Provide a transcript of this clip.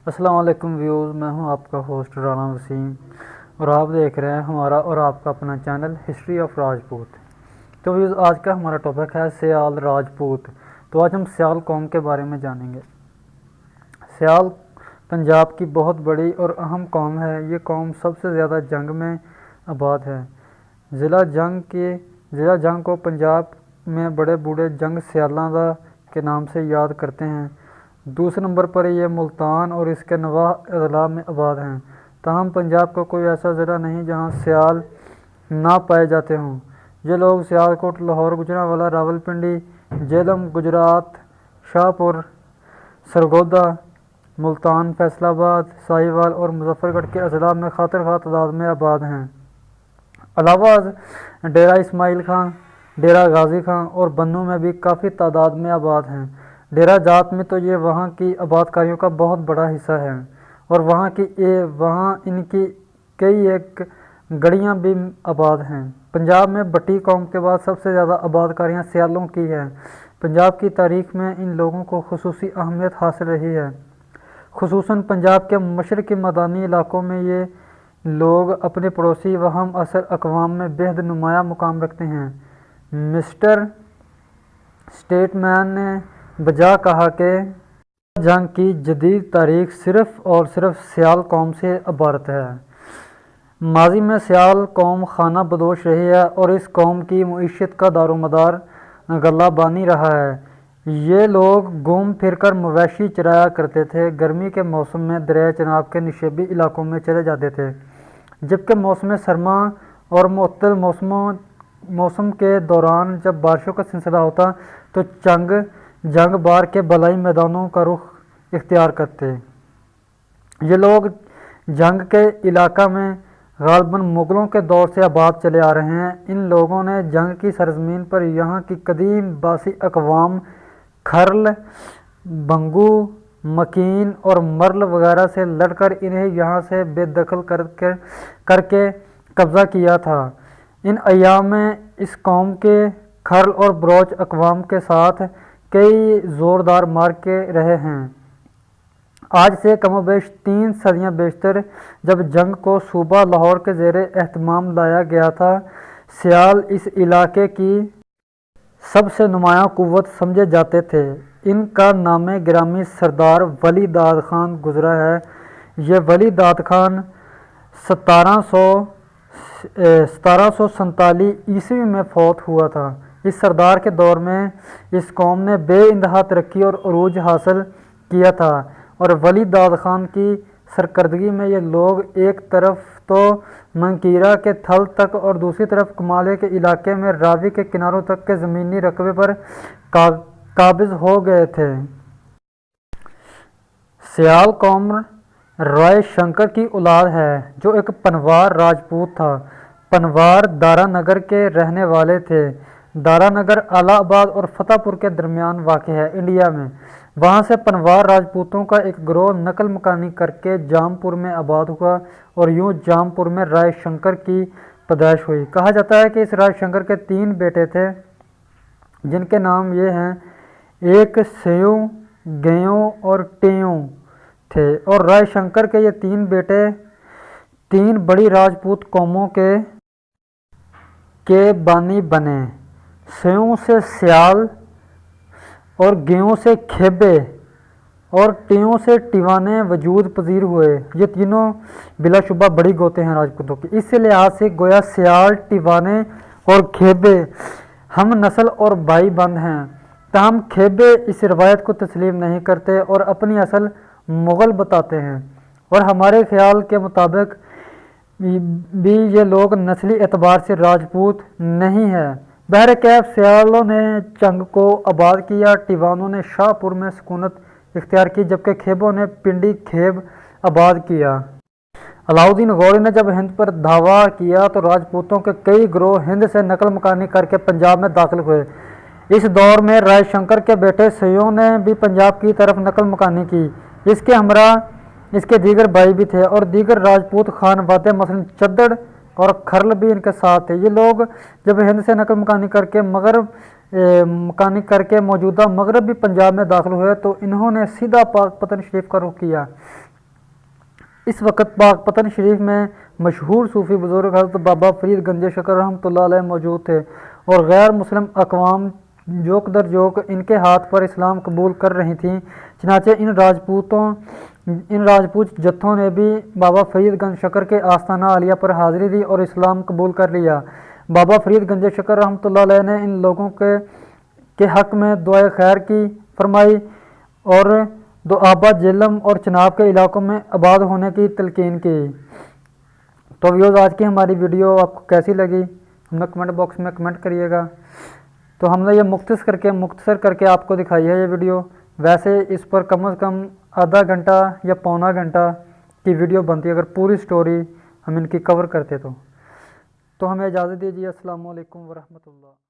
السلام علیکم ویوز، میں ہوں آپ کا ہوسٹ رانا وسیم اور آپ دیکھ رہے ہیں ہمارا اور آپ کا اپنا چینل ہسٹری آف راجپوت۔ تو ویوز، آج کا ہمارا ٹاپک ہے سیال راجپوت۔ تو آج ہم سیال قوم کے بارے میں جانیں گے۔ سیال پنجاب کی بہت بڑی اور اہم قوم ہے۔ یہ قوم سب سے زیادہ جنگ میں آباد ہے۔ ضلع جنگ کو پنجاب میں بڑے بوڑھے جنگ سیالاں دا کے نام سے یاد کرتے ہیں۔ دوسرے نمبر پر یہ ملتان اور اس کے نواح اضلاع میں آباد ہیں۔ تاہم پنجاب کا کوئی ایسا ضلع نہیں جہاں سیال نہ پائے جاتے ہوں۔ یہ لوگ سیالکوٹ، لاہور، گوجرانوالہ، راولپنڈی، جہلم، گجرات، شاہپور، سرگودا، ملتان، فیصل آباد، ساہیوال اور مظفر گڑھ کے اضلاع میں خاطر خواہ تعداد میں آباد ہیں۔ علاوہ از ڈیرہ اسماعیل خان، ڈیرہ غازی خان اور بنوں میں بھی کافی تعداد میں آباد ہیں۔ ڈیرہ جات میں تو یہ وہاں کی آباد کاریوں کا بہت بڑا حصہ ہے اور وہاں ان کی کئی ایک گڑیاں بھی آباد ہیں۔ پنجاب میں بٹی قوم کے بعد سب سے زیادہ آباد کاریاں سیالوں کی ہیں۔ پنجاب کی تاریخ میں ان لوگوں کو خصوصی اہمیت حاصل رہی ہے۔ خصوصاً پنجاب کے مشرقی میدانی علاقوں میں یہ لوگ اپنے پڑوسی و ہم عصر اقوام میں بے حد نمایاں مقام رکھتے ہیں۔ مسٹر اسٹیٹ مین نے بجا کہا کہ جنگ کی جدید تاریخ صرف اور صرف سیال قوم سے عبارت ہے۔ ماضی میں سیال قوم خانہ بدوش رہی ہے اور اس قوم کی معیشت کا دار و مدار غلہ بانی رہا ہے۔ یہ لوگ گھوم پھر کر مویشی چرایا کرتے تھے۔ گرمی کے موسم میں دریائے چناب کے نشیبی علاقوں میں چلے جاتے تھے، جبکہ موسم سرما اور معتدل موسم کے دوران جب بارشوں کا سلسلہ ہوتا تو جنگ بار کے بالائی میدانوں کا رخ اختیار کرتے۔ یہ لوگ جنگ کے علاقہ میں غالباً مغلوں کے دور سے آباد چلے آ رہے ہیں۔ ان لوگوں نے جنگ کی سرزمین پر یہاں کی قدیم باسی اقوام کھرل، بھنگو، مکین اور مرل وغیرہ سے لڑ کر انہیں یہاں سے بے دخل کر کے قبضہ کیا تھا۔ ان ایام میں اس قوم کے کھرل اور بلوچ اقوام کے ساتھ کئی زوردار معرکے رہے ہیں۔ آج سے کم و بیش 3 صدیاں بیشتر جب جنگ کو صوبہ لاہور کے زیر اہتمام لایا گیا تھا، سیال اس علاقے کی سب سے نمایاں قوت سمجھے جاتے تھے۔ ان کا نام گرامی سردار ولی داد خان گزرا ہے۔ یہ ولی داد خان 1747 عیسوی میں فوت ہوا تھا۔ اس سردار کے دور میں اس قوم نے بے انتہا ترقی اور عروج حاصل کیا تھا اور ولی داد خان کی سرکردگی میں یہ لوگ ایک طرف تو منکیرہ کے تھل تک اور دوسری طرف کمالے کے علاقے میں راوی کے کناروں تک کے زمینی رقبے پر قابض ہو گئے تھے۔ سیال قوم رائے شنکر کی اولاد ہے جو ایک پنوار راجپوت تھا۔ پنوار دارا نگر کے رہنے والے تھے۔ دارا نگر الہ آباد اور فتح پور کے درمیان واقع ہے، انڈیا میں۔ وہاں سے پنوار راجپوتوں کا ایک گروہ نقل مکانی کر کے جام پور میں آباد ہوا اور یوں جام پور میں رائے شنکر کی پیدائش ہوئی۔ کہا جاتا ہے کہ اس رائے شنکر کے 3 بیٹے تھے جن کے نام یہ ہیں: ایک سیوں، گیوں اور ٹیوں تھے، اور رائے شنکر کے یہ 3 بیٹے 3 بڑی راجپوت قوموں کے بانی بنے۔ سیوں سے سیال اور گیوں سے کھیبے اور ٹیوں سے ٹیوانے وجود پذیر ہوئے۔ یہ تینوں بلا شبہ بڑی گوتے ہیں راجپوتوں کی۔ اس لحاظ سے گویا سیال، ٹیوانے اور کھیبے ہم نسل اور بھائی بند ہیں۔ تاہم کھیبے اس روایت کو تسلیم نہیں کرتے اور اپنی اصل مغل بتاتے ہیں، اور ہمارے خیال کے مطابق بھی یہ لوگ نسلی اعتبار سے راجپوت نہیں ہیں۔ بہرکیف سیالوں نے چنگ کو آباد کیا، ٹیوانوں نے شاہ پور میں سکونت اختیار کی، جبکہ کھیبوں نے پنڈی کھیب آباد کیا۔ علاؤالدین غوری نے جب ہند پر دھاوا کیا تو راجپوتوں کے کئی گروہ ہند سے نقل مکانی کر کے پنجاب میں داخل ہوئے۔ اس دور میں رائے شنکر کے بیٹے سیوں نے بھی پنجاب کی طرف نقل مکانی کی۔ اس کے ہمراہ اس کے دیگر بھائی بھی تھے اور دیگر راجپوت خانوادے مثلاً چدڑ اور کھرل بھی ان کے ساتھ تھے۔ یہ لوگ جب ہند سے نقل مکانی کر کے موجودہ مغربی پنجاب میں داخل ہوئے تو انہوں نے سیدھا پاک پتن شریف کا رخ کیا۔ اس وقت پاک پتن شریف میں مشہور صوفی بزرگ حضرت بابا فرید گنج شکر رحمۃ اللہ علیہ موجود تھے اور غیر مسلم اقوام جوک در جوک ان کے ہاتھ پر اسلام قبول کر رہی تھیں۔ چنانچہ ان راجپوت جتھوں نے بھی بابا فرید گنج شکر کے آستانہ عالیہ پر حاضری دی اور اسلام قبول کر لیا۔ بابا فرید گنج شکر رحمۃ اللہ علیہ نے ان لوگوں کے حق میں دعائے خیر کی فرمائی اور دوآبہ جہلم اور چناب کے علاقوں میں آباد ہونے کی تلقین کی۔ تو ویوز آج کی ہماری ویڈیو آپ کو کیسی لگی ہمیں کمنٹ باکس میں کمنٹ کریے گا۔ تو ہم نے یہ مختصر کر کے آپ کو دکھائی ہے یہ ویڈیو، ویسے اس پر کم از کم آدھا گھنٹہ یا پونا گھنٹہ کی ویڈیو بنتی ہے اگر پوری سٹوری ہم ان کی کور کرتے تو ہمیں اجازت دیجیے۔ السلام علیکم ورحمۃ اللہ۔